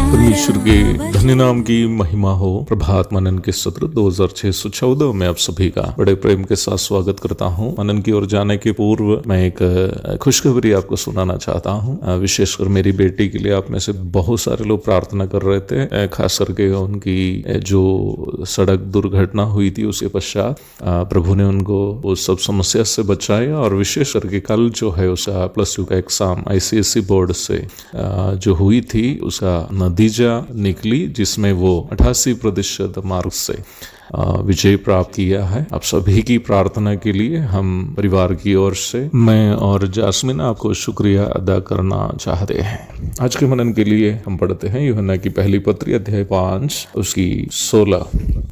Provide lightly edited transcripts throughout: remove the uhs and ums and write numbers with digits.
परमेश्वर के धन्य नाम की महिमा हो। प्रभात मनन के सत्र 2614 में आप सभी का बड़े प्रेम के साथ स्वागत करता हूं। मनन की ओर जाने के पूर्व मैं एक खुशखबरी आपको सुनाना चाहता हूं। विशेषकर मेरी बेटी के लिए आप में से बहुत सारे लोग प्रार्थना कर रहे थे, खास करके उनकी जो सड़क दुर्घटना हुई थी उसके पश्चात प्रभु ने उनको उस सब समस्या से बचाया और विशेष करके कल जो है उसका +2 का एग्जाम ICSE बोर्ड से जो हुई थी उसका नतीजा निकली, जिसमें वो 88% मार्क्स से विजय प्राप्त किया है। आप सभी की प्रार्थना के लिए हम परिवार की ओर से मैं और जास्मिन आपको शुक्रिया अदा करना चाहते हैं। आज के मनन के लिए हम पढ़ते हैं यूहन्ना की पहली पत्री अध्याय 5 उसकी 16।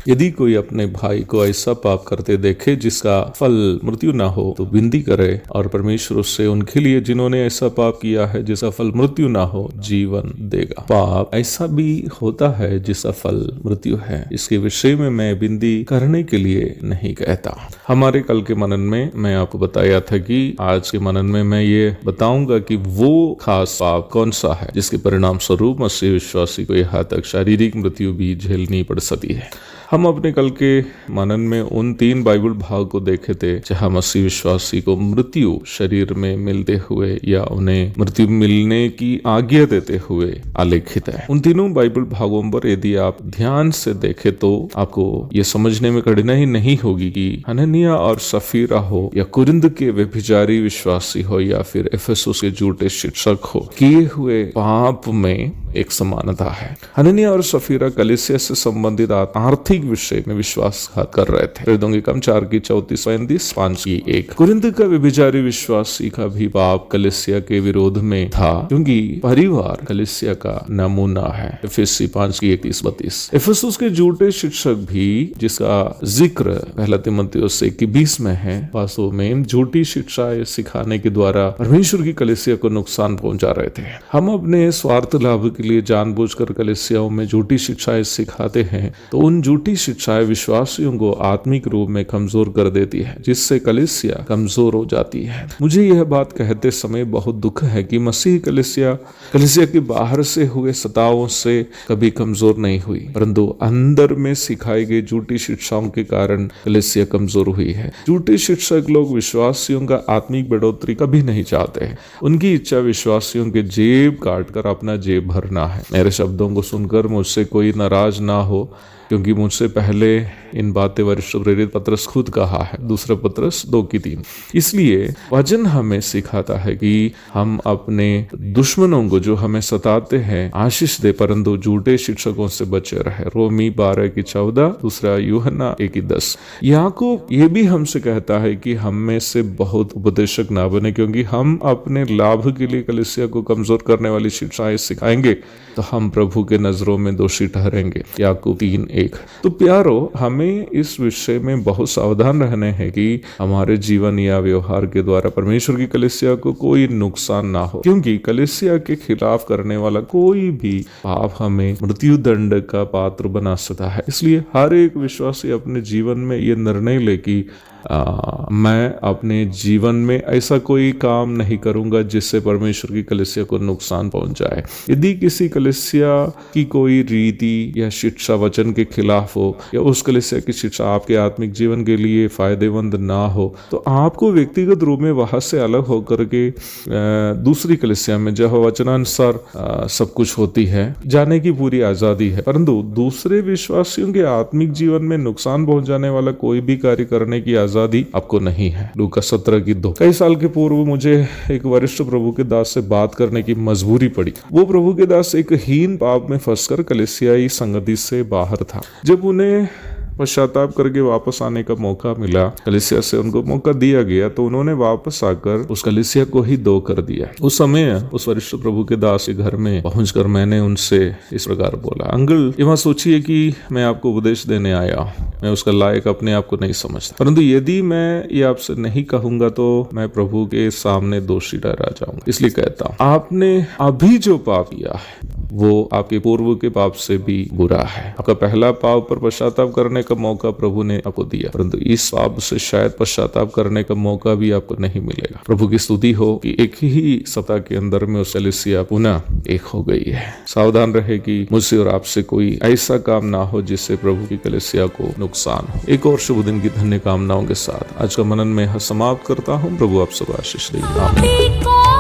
यदि कोई अपने भाई को ऐसा पाप करते देखे जिसका फल मृत्यु ना हो तो विनती करे और परमेश्वर उससे उनके लिए जिन्होंने ऐसा पाप किया है जिसका फल मृत्यु ना हो जीवन देगा। पाप ऐसा भी होता है जिसका फल मृत्यु है, इसके विषय में मैं विनती करने के लिए नहीं कहता। हमारे कल के मनन में मैं आपको बताया था कि आज के मनन में मैं ये बताऊंगा कि वो खास पाप कौन सा है जिसके परिणाम स्वरूप मसीह विश्वासी को यहाँ तक शारीरिक मृत्यु भी झेलनी पड़ सकती है। हम अपने कल के मनन में उन 3 बाइबल भाग को देखे थे जहाँ मसीह विश्वासी को मृत्यु शरीर में मिलते हुए या उन्हें मृत्यु मिलने की आज्ञा देते हुए आलेखित है। उन तीनों बाइबल भागों पर यदि आप ध्यान से देखें तो आपको ये समझने में कठिनाई नहीं होगी कि हनन्याह और सफीरा हो या कुरिन्थ के व्यभिचारी विश्वासी हो या फिर एफेसुस के झूठे शिक्षक हो, किए हुए पाप में एक समानता है। हनन्याह और सफीरा कलीसिया से संबंधित आर्थिक विषय में विश्वासघात कर रहे थे। प्रेरितों के काम 4 की 34-35 5 की 1। कुरिन्थ का व्यभिचारी विश्वासी का भी पाप कलीसिया के विरोध में था, क्योंकि परिवार कलीसिया का नमूना है। एफेसी 5 की 31-32। एफेसुस के झूठे शिक्षक भी, जिसका जिक्र पहला तीमुथियुस 1:20 में है, वास्तव में झूठी शिक्षाएं सिखाने के द्वारा परमेश्वर की कलीसिया को नुकसान पहुंचा रहे थे। हम अपने स्वार्थ लाभ के लिए जानबूझकर कलीसियाओं में झूठी शिक्षाएं सिखाते हैं तो उन झूठी शिक्षाएं विश्वासियों को आत्मिक रूप में कमजोर कर देती है, जिससे कलीसिया कमजोर हो जाती है। मुझे यह बात कहते समय बहुत दुख है कि मसीह कलीसिया के बाहर से हुए सतावों से कभी कमजोर नहीं हुई, परंतु अंदर में सिखाई गई झूठी शिक्षाओं के कारण कलीसिया कमजोर हुई है। झूठे शिक्षक लोग विश्वासियों का आत्मिक बढ़ोतरी कभी नहीं चाहते हैं। उनकी इच्छा विश्वासियों के जेब काटकर अपना जेब भरना है। मेरे शब्दों को सुनकर मुझसे कोई नाराज ना हो, क्योंकि मुझसे पहले इन बातें वरिष्ठ प्रेरित पतरस खुद कहा है, 2 पतरस 2:3। इसलिए वचन हमें सिखाता है कि हम अपने दुश्मनों को जो हमें सताते हैं आशीष दे, परंतु झूठे शिक्षकों से बचे रहे। रोमी 12 की 14, 2 यूहन्ना 1 की 10। याकूब ये भी हमसे कहता है कि हम में से बहुत उपदेशक ना बने, क्योंकि हम अपने लाभ के लिए कलीसिया को कमजोर करने वाली शिक्षाएं सिखाएंगे तो हम प्रभु के नजरों में दोषी ठहरेंगे। याकूब 3:1। तो प्यारो, हमें इस विषय में बहुत सावधान रहने हैं कि हमारे जीवन या व्यवहार के द्वारा परमेश्वर की कलीसिया को कोई नुकसान ना हो, क्योंकि कलीसिया के खिलाफ करने वाला कोई भी पाप हमें मृत्यु दंड का पात्र बना सकता है। इसलिए हर एक विश्वासी अपने जीवन में ये निर्णय ले कि मैं अपने जीवन में ऐसा कोई काम नहीं करूंगा जिससे परमेश्वर की कलीसिया को नुकसान पहुंचाए। यदि किसी कलीसिया की कोई रीति या शिक्षा वचन के खिलाफ हो या उस कलीसिया की शिक्षा आपके आत्मिक जीवन के लिए फायदेमंद ना हो, तो आपको व्यक्तिगत रूप में वहां से अलग होकर के दूसरी कलीसिया में जहाँ वचनानुसार सब कुछ होती है जाने की पूरी आजादी है, परंतु दूसरे विश्वासियों के आत्मिक जीवन में नुकसान पहुंचाने वाला कोई भी कार्य करने की आजादी आपको नहीं है। लूका 17:2। कई साल के पूर्व मुझे एक वरिष्ठ प्रभु के दास से बात करने की मजबूरी पड़ी। वो प्रभु के दास एक हीन पाप में फंसकर कलीसियाई संगति से बाहर था। जब उन्हें पश्चाताप करके वापस आने का मौका मिला, कलीसिया से उनको मौका दिया गया, तो उन्होंने वापस आकर उस कलीसिया को ही दो कर दिया। उस समय उस वरिष्ठ प्रभु के दास के घर में पहुंचकर मैंने उनसे इस प्रकार बोला, अंकल, ये मत सोचिए कि मैं आपको उपदेश देने आया, मैं उसका लायक अपने आप को नहीं समझता, परंतु यदि मैं ये आपसे नहीं कहूंगा तो मैं प्रभु के सामने दोषी ठहरा जाऊंगा। इसलिए कहता हूं, आपने अभी जो पाप किया है वो आपके पूर्व के पाप से भी बुरा है। आपका पहला पाप पर पश्चाताप करने का मौका प्रभु ने आपको दिया, परंतु इस पाप से शायद पश्चाताप करने का मौका भी आपको नहीं मिलेगा। प्रभु की स्तुति हो कि एक ही सप्ताह के अंदर में उस कलीसिया पुनः एक हो गई है। सावधान रहे कि मुझसे और आपसे कोई ऐसा काम ना हो जिससे प्रभु की कलीसिया को नुकसान हो। एक और शुभ दिन की धन्य कामनाओं के साथ आज का मनन में समाप्त करता हूँ। प्रभु आप सब आशीष दे। आमीन।